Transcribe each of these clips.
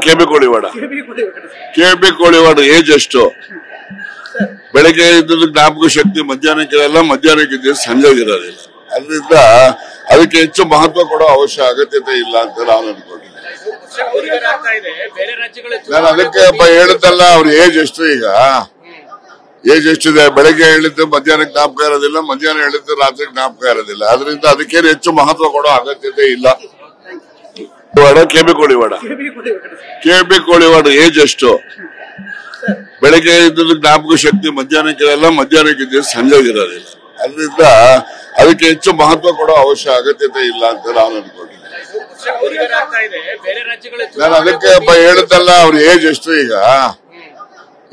KB Koliwad age ಎಷ್ಟು? ಬೆಳಗ್ಗೆ ಇದ್ದ ಜ್ಞಾಪಕ ಶಕ್ತಿ ಮಧ್ಯಾಹ್ನಕ್ಕಿರಲ್ಲ, ಮಧ್ಯಾಹ್ನಕ್ಕಿದ್ದ ಸಂಜೆಗಿರೋದಿಲ್ಲ. ಅದರಿಂದ ಅದಕ್ಕೆ ಹೆಚ್ಚು ಮಹತ್ವ ಕೊಡೋ ಅಗತ್ಯತೆ ಇಲ್ಲ ಅಂತ ನಾನು ಅನ್ಕೊಂಡಿದ್ದೀನಿ. ನಾನು ಅದಕ್ಕೆ ಹೇಳುತ್ತಲ್ಲ, ಅವ್ರ ಏಜ್ ಎಷ್ಟು? ಈಗ ಏಜ್ ಎಷ್ಟಿದೆ? ಬೆಳಗ್ಗೆ ಹೇಳಿದ್ದು ಮಧ್ಯಾಹ್ನ ಜ್ಞಾಪಕ ಇರೋದಿಲ್ಲ, ಮಧ್ಯಾಹ್ನ ಹೇಳಿದ್ದು ರಾತ್ರಿ ಜ್ಞಾಪಕ ಇರೋದಿಲ್ಲ. ಅದರಿಂದ ಅದಕ್ಕೇನು ಹೆಚ್ಚು ಮಹತ್ವ ಕೊಡೋ ಅಗತ್ಯತೆ ಇಲ್ಲ. ಕೆಬಿ ಕೋಳಿವಾಡ ಏಜ್ ಎಷ್ಟು? ಬೆಳಗ್ಗೆ ಇದ್ದ ಜ್ಞಾಪಕ ಶಕ್ತಿ ಮಧ್ಯಾಹ್ನಕ್ಕಿರಲ್ಲ, ಮಧ್ಯಾಹ್ನಕ್ಕಿದ್ದ ಸಂಜೆಗಿರೋದಿಲ್ಲ. ಅದರಿಂದ ಅದಕ್ಕೆ ಹೆಚ್ಚು ಮಹತ್ವ ಕೊಡೋ ಅಗತ್ಯತೆ ಇಲ್ಲ ಅಂತ ನಾನು ಅನ್ಕೊಂಡಿದ್ದೀನಿ. ನಾನು ಅದಕ್ಕೆ ಹೇಳುತ್ತಲ್ಲ, ಅವ್ರ ಏಜ್ ಎಷ್ಟು? ಈಗ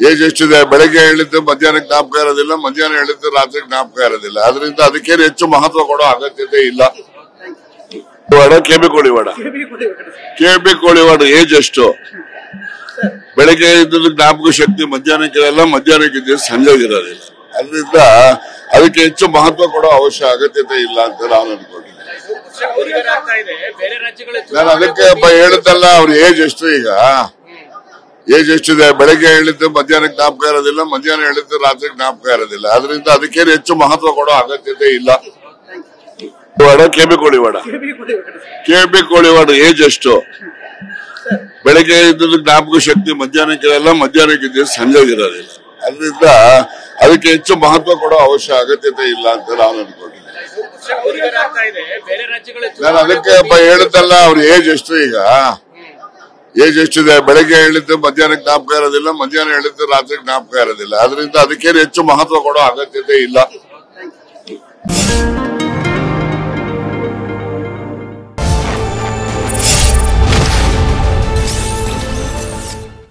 ಏಜ್ ಎಷ್ಟಿದೆ? ಬೆಳಗ್ಗೆ ಹೇಳಿದ್ದು ಮಧ್ಯಾಹ್ನ ಜ್ಞಾಪಕ ಇರೋದಿಲ್ಲ, ಮಧ್ಯಾಹ್ನ ಹೇಳಿದ್ದು ರಾತ್ರಿ ಜ್ಞಾಪಕ ಇರೋದಿಲ್ಲ. ಅದರಿಂದ ಅದಕ್ಕೇನು ಹೆಚ್ಚು ಮಹತ್ವ ಕೊಡೋ ಅಗತ್ಯತೆ ಇಲ್ಲ. ಕೆಬಿ ಕೋಳಿವಾಡ ಏಜ್ ಎಷ್ಟು? ಬೆಳಗ್ಗೆ ಇದ್ದ ಜ್ಞಾಪಕ ಶಕ್ತಿ ಮಧ್ಯಾಹ್ನಕ್ಕಿರಲ್ಲ, ಮಧ್ಯಾಹ್ನಕ್ಕಿದ್ದ ಸಂಜೆಗಿರೋದಿಲ್ಲ. ಅದರಿಂದ ಅದಕ್ಕೆ ಹೆಚ್ಚು ಮಹತ್ವ ಕೊಡೋ ಅಗತ್ಯತೆ ಇಲ್ಲ ಅಂತ ನಾನು ಅನ್ಕೊಂಡಿದ್ದೀನಿ. ನಾನು ಅದಕ್ಕೆ ಹೇಳುತ್ತಲ್ಲ, ಅವ್ರ ಏಜ್ ಎಷ್ಟು? ಈಗ ಏಜ್ ಎಷ್ಟಿದೆ? ಬೆಳಗ್ಗೆ ಹೇಳಿದ್ದು ಮಧ್ಯಾಹ್ನ ಜ್ಞಾಪಕ ಇರೋದಿಲ್ಲ, ಮಧ್ಯಾಹ್ನ ಹೇಳಿದ್ದು ರಾತ್ರಿ ಜ್ಞಾಪಕ ಇರೋದಿಲ್ಲ. ಅದರಿಂದ ಅದಕ್ಕೇನು ಹೆಚ್ಚು ಮಹತ್ವ ಕೊಡೋ ಅಗತ್ಯತೆ ಇಲ್ಲ. ಕೆಬಿ ಕೋಳಿವಾಡ ಏಜ್ ಎಷ್ಟು? ಬೆಳಗ್ಗೆ ಇದ್ದ ಜ್ಞಾಪಕ ಶಕ್ತಿ ಮಧ್ಯಾಹ್ನಕ್ಕಿರಲ್ಲ, ಮಧ್ಯಾಹ್ನಕ್ಕಿದ್ದ ಸಂಜೆಗಿರೋದಿಲ್ಲ. ಅದರಿಂದ ಅದಕ್ಕೆ ಹೆಚ್ಚು ಮಹತ್ವ ಕೊಡೋ ಅಗತ್ಯತೆ ಇಲ್ಲ ಅಂತ ನಾನು ಅನ್ಕೊಂಡಿದ್ದೀನಿ. ನಾನು ಅದಕ್ಕೆ ಹೇಳುತ್ತಲ್ಲ, ಅವ್ರ ಏಜ್ ಎಷ್ಟು? ಈಗ ಏಜ್ ಎಷ್ಟಿದೆ? ಬೆಳಗ್ಗೆ ಹೇಳಿದ್ದು ಮಧ್ಯಾಹ್ನ ಜ್ಞಾಪಕ ಇರೋದಿಲ್ಲ, ಮಧ್ಯಾಹ್ನ ಹೇಳಿದ್ದು ರಾತ್ರಿ ಜ್ಞಾಪಕ ಇರೋದಿಲ್ಲ. ಅದರಿಂದ ಅದಕ್ಕೇನು ಹೆಚ್ಚು ಮಹತ್ವ ಕೊಡೋ ಅಗತ್ಯತೆ ಇಲ್ಲ.